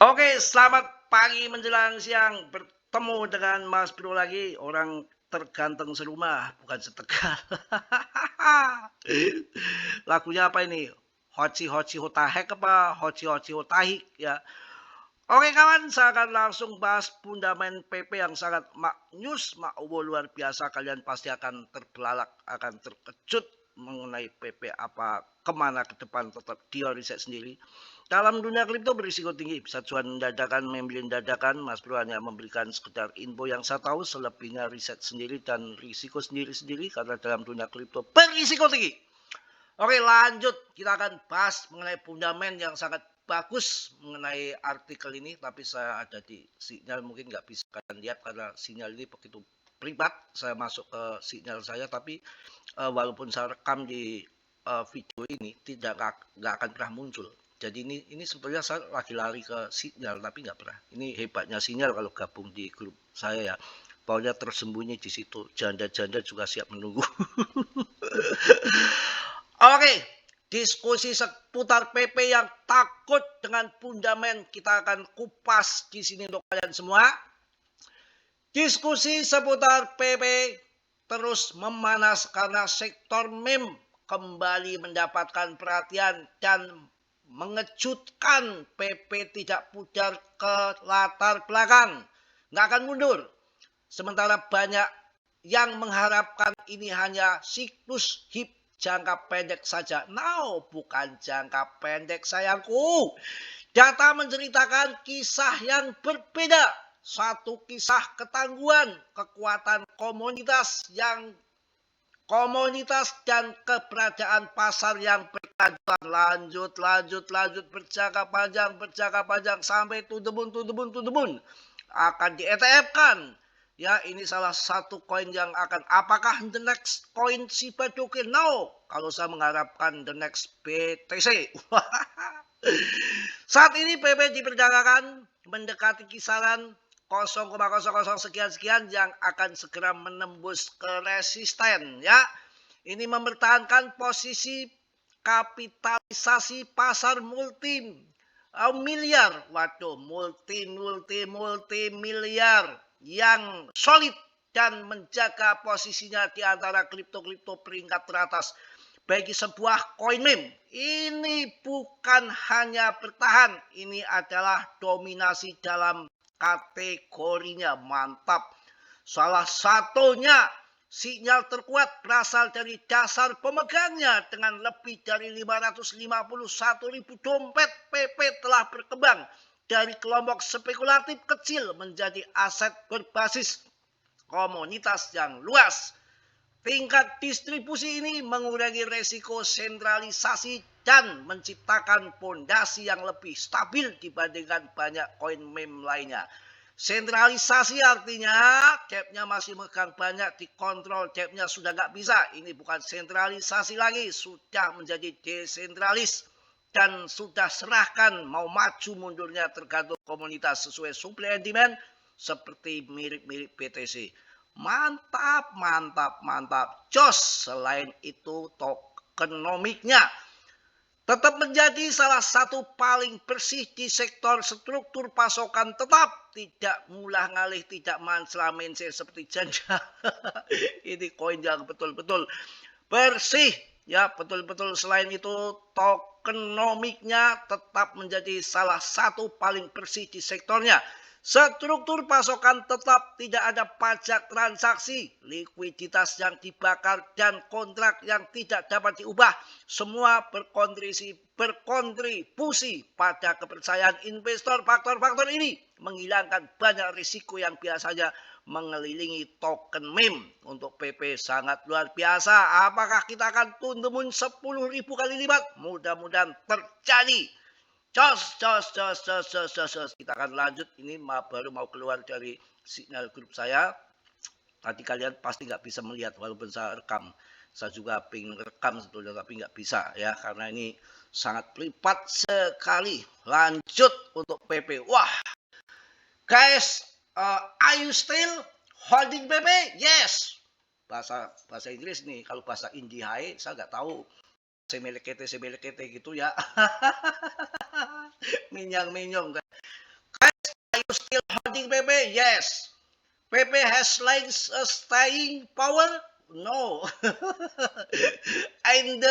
Oke, selamat pagi menjelang siang. Bertemu dengan Mas Bro lagi, orang terganteng serumah, bukan setegal. Lagunya apa ini? Hoci Hoci Hotahek apa Hoci Hoci Hotahik ya. Oke kawan, saya akan langsung bahas fundament PP yang sangat maknyus, luar biasa. Kalian pasti akan terbelalak, akan terkejut mengenai PP apa kemana ke depan, tetap dia riset sendiri. Dalam dunia kripto berisiko tinggi, bisa cuan dadakan, membeli dadakan. Mas Bro hanya memberikan sekedar info yang saya tahu, selebihnya riset sendiri dan risiko sendiri-sendiri karena dalam dunia kripto berisiko tinggi. Oke lanjut, kita akan bahas mengenai fundament yang sangat bagus mengenai artikel ini, tapi saya ada di sinyal, mungkin nggak bisa kalian lihat karena sinyal ini begitu privat. Saya masuk ke sinyal saya, tapi walaupun saya rekam di video ini nggak akan pernah muncul. Jadi ini sebenarnya saya lagi lari ke sinyal tapi nggak pernah. Ini hebatnya sinyal kalau gabung di grup saya ya. Pokoknya tersembunyi di situ. Janda-janda juga siap menunggu. Oke, diskusi seputar PP yang takut dengan fundament kita akan kupas di sini untuk kalian semua. Diskusi seputar PP terus memanas karena sektor meme kembali mendapatkan perhatian dan mengejutkan. PP tidak pudar ke latar belakang, nggak akan mundur. Sementara banyak yang mengharapkan ini hanya siklus HIP jangka pendek saja. No, bukan jangka pendek sayangku. Data menceritakan kisah yang berbeda. Satu kisah ketangguhan, kekuatan komunitas dan keberadaan pasar yang berkelanjutan. Lanjut, berjangka panjang sampai to the moon. Akan di ETF-kan. Ya, ini salah satu koin yang akan, apakah the next koin Shiba Token? No, kalau saya mengharapkan the next BTC. Saat ini PP diperkirakan mendekati kisaran 0,00 sekian yang akan segera menembus ke resisten ya. Ini mempertahankan posisi kapitalisasi pasar multi miliar. Waduh, multi miliar yang solid dan menjaga posisinya di antara kripto-kripto peringkat teratas. Bagi sebuah koin meme, ini bukan hanya bertahan, ini adalah dominasi dalam kategorinya. Mantap. Salah satunya sinyal terkuat berasal dari dasar pemegangnya. Dengan lebih dari 551.000 dompet, PP telah berkembang dari kelompok spekulatif kecil menjadi aset berbasis komunitas yang luas. Tingkat distribusi ini mengurangi resiko sentralisasi dan menciptakan fondasi yang lebih stabil dibandingkan banyak koin meme lainnya. Sentralisasi artinya capnya masih megang banyak, dikontrol, capnya sudah nggak bisa. Ini bukan sentralisasi lagi, sudah menjadi desentralis dan sudah serahkan mau maju mundurnya tergantung komunitas sesuai supply and demand seperti mirip-mirip BTC. Mantap. Jos. Selain itu tokenomiknya tetap menjadi salah satu paling bersih di sektor. Struktur pasokan tetap, tidak mulah ngalih, tidak manslah mense seperti janda. Ini koin yang betul-betul bersih ya, betul-betul. Selain itu tokenomiknya tetap menjadi salah satu paling bersih di sektornya. Struktur pasokan tetap, tidak ada pajak transaksi, likuiditas yang dibakar, dan kontrak yang tidak dapat diubah. Semua berkontribusi pada kepercayaan investor. Faktor-faktor ini menghilangkan banyak risiko yang biasanya mengelilingi token meme. Untuk PP sangat luar biasa. Apakah kita akan tundumun 10.000 kali lipat? Mudah-mudahan terjadi. Jos. Kita akan lanjut. Ini baru mau keluar dari sinyal grup saya. Tadi kalian pasti nggak bisa melihat walaupun saya rekam. Saya juga pengen rekam sebetulnya tapi nggak bisa ya, karena ini sangat privat sekali. Lanjut untuk PP. Wah, guys, are you still holding PP? Yes. Bahasa Inggris nih. Kalau bahasa Indihai saya nggak tahu. Semelekete gitu ya. Minyong. still holding PP? Yes. PP has like a staying power? No. And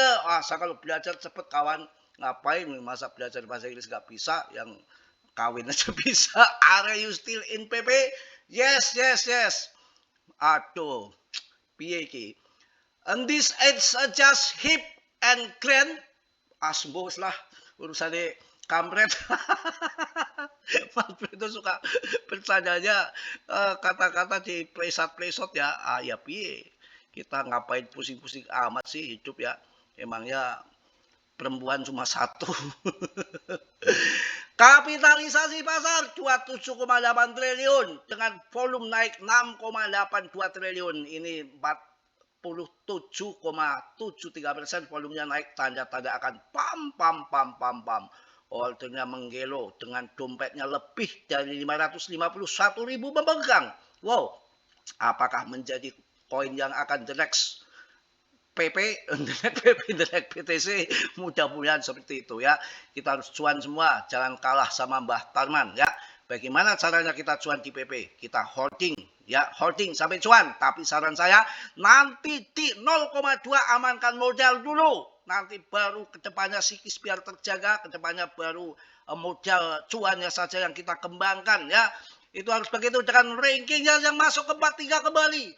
saya kalau belajar cepet kawan, ngapain masa belajar bahasa Inggris gak bisa, yang kawin aja bisa. Are you still in PP? Yes, yes, yes. Aduh, piye iki? And this age just hip and grand. Asbos lah urusannya kampret. Mas itu suka bercandanya kata-kata di plesat-plesot ya. Ya piye? Kita ngapain pusing-pusing amat sih hidup ya. Emangnya perempuan cuma satu. Kapitalisasi pasar 27,8 triliun dengan volume naik 6,82 triliun. Ini 47,73%, volumenya naik, tanda-tanda akan pam. Ordernya menggelo dengan dompetnya lebih dari 551.000 pemegang. Wow, apakah menjadi koin yang akan the next PP, the next PTC? Mudah-mudahan seperti itu ya. Kita harus cuan semua, jangan kalah sama Mbah Tarman ya. Bagaimana caranya kita cuan di PP? Kita holding ya, holding sampai cuan. Tapi saran saya nanti di 0,2 amankan modal dulu. Nanti baru kedepannya psikis biar terjaga, kedepannya baru modal cuannya saja yang kita kembangkan ya. Itu harus begitu dengan rankingnya yang masuk ke 43 kembali.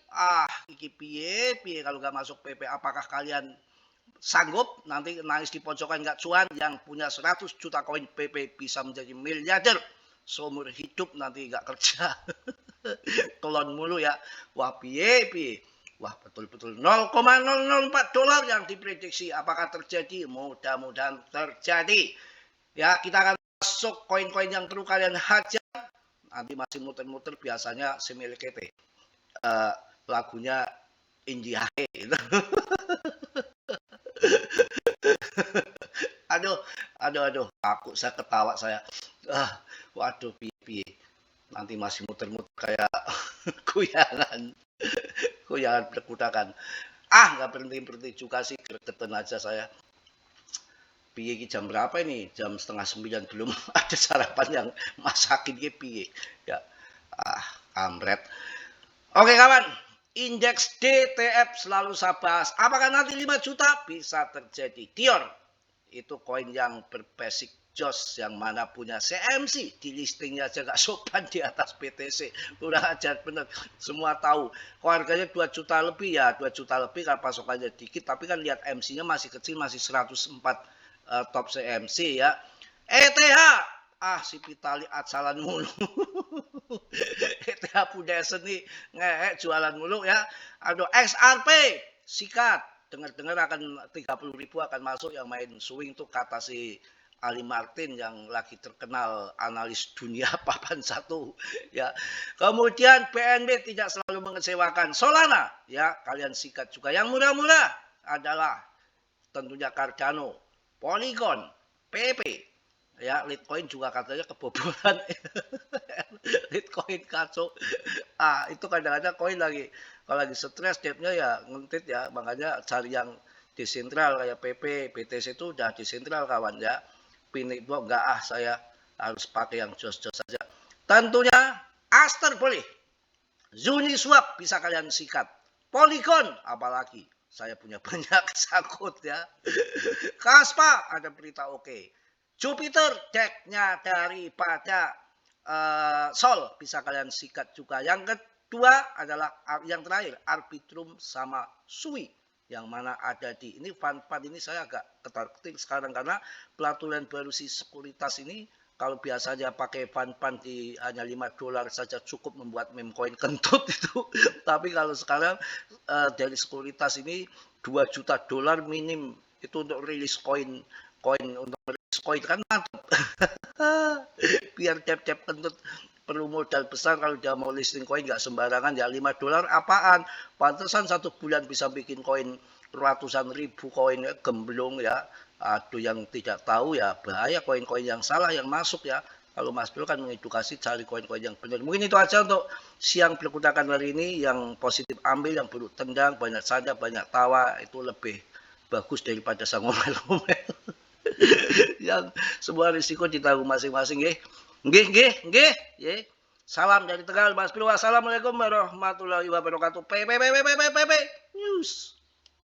Iki piye kalau nggak masuk PP, apakah kalian sanggup nanti nangis di pojokan nggak cuan? Yang punya 100 juta koin PP bisa menjadi miliarder seumur hidup, nanti nggak kerja. Kelon mulu ya. Wah piye. Wah betul-betul 0,004 dolar yang diprediksi. Apakah terjadi? Mudah-mudahan terjadi. Ya, kita akan masuk koin-koin yang perlu kalian hajar. Nanti masih muter-muter, biasanya semilikete. Lagunya India. Aduh, aku saya ketawa saya. Waduh, piye. Nanti masih muter-muter kayak kuyangan berkudakan. Nggak berhenti juga sih, gregetan aja saya. Piye jam berapa ini? Jam 8:30 belum ada sarapan yang masakin piye. Ya, kampret. Oke kawan, indeks DTF selalu saya bahas. Apakah nanti 5 juta? Bisa terjadi. Dior, itu koin yang berbasic jos, yang mana punya CMC, di listingnya aja gak sopan di atas PTC. Kurang ajar bener, semua tahu. Kalau harganya 2 juta lebih ya, 2 juta lebih kan pasokannya dikit, tapi kan lihat MC-nya masih kecil, masih 104 top CMC ya. ETH, si Pitali acalan mulu. ETH punya seni ngehek jualan mulu ya. Aduh, XRP sikat, dengar-dengar akan 30.000 akan masuk. Yang main swing tuh kata si Ali Martin yang lagi terkenal analis dunia papan satu ya. Kemudian BNB tidak selalu mengecewakan. Solana ya, kalian sikat juga. Yang murah-murah adalah tentunya Cardano, Polygon, PP ya. Litecoin juga katanya kebobolan. Litecoin kacau. Itu kadang-kadang koin lagi kalau lagi stres, debtnya ya ngentit ya, makanya cari yang desentral kayak PP, BTC itu udah desentral kawan ya. Pinik gua enggak, saya harus pakai yang jos-jos saja. Tentunya Aster boleh, Uniswap bisa kalian sikat, Polygon apalagi saya punya banyak sangkut ya. Kaspa ada berita oke. Jupiter decknya daripada Sol bisa kalian sikat juga. Yang kedua adalah yang terakhir Arbitrum sama Sui, yang mana ada di ini fund ini. Saya agak ketar-ketir sekarang karena pelaturan baru si sekuritas ini. Kalau biasanya pakai fund di hanya 5 dolar saja cukup membuat meme coin kentut itu. Tapi kalau sekarang dari sekuritas ini 2 juta dolar minim itu untuk rilis koin untuk rilis koin kan mantap. Biar tap-tap kentut perlu modal besar kalau dia mau listing koin, nggak sembarangan ya. 5 dolar apaan? Pantesan 1 bulan bisa bikin koin ratusan ribu koin ya, gemblong ya. Aduh, yang tidak tahu ya bahaya koin-koin yang salah yang masuk ya. Kalau Mas Bro kan mengedukasi cari koin-koin yang benar. Mungkin itu aja untuk siang berkudakan hari ini. Yang positif ambil, yang buruk tendang, banyak saja, banyak tawa, itu lebih bagus daripada sang ngomel-ngomel. Yang semua risiko ditanggung masing-masing nggih. Nggih. Salam dari Tegal, Mas Pilu. Wassalamualaikum warahmatullahi wabarakatuh. News.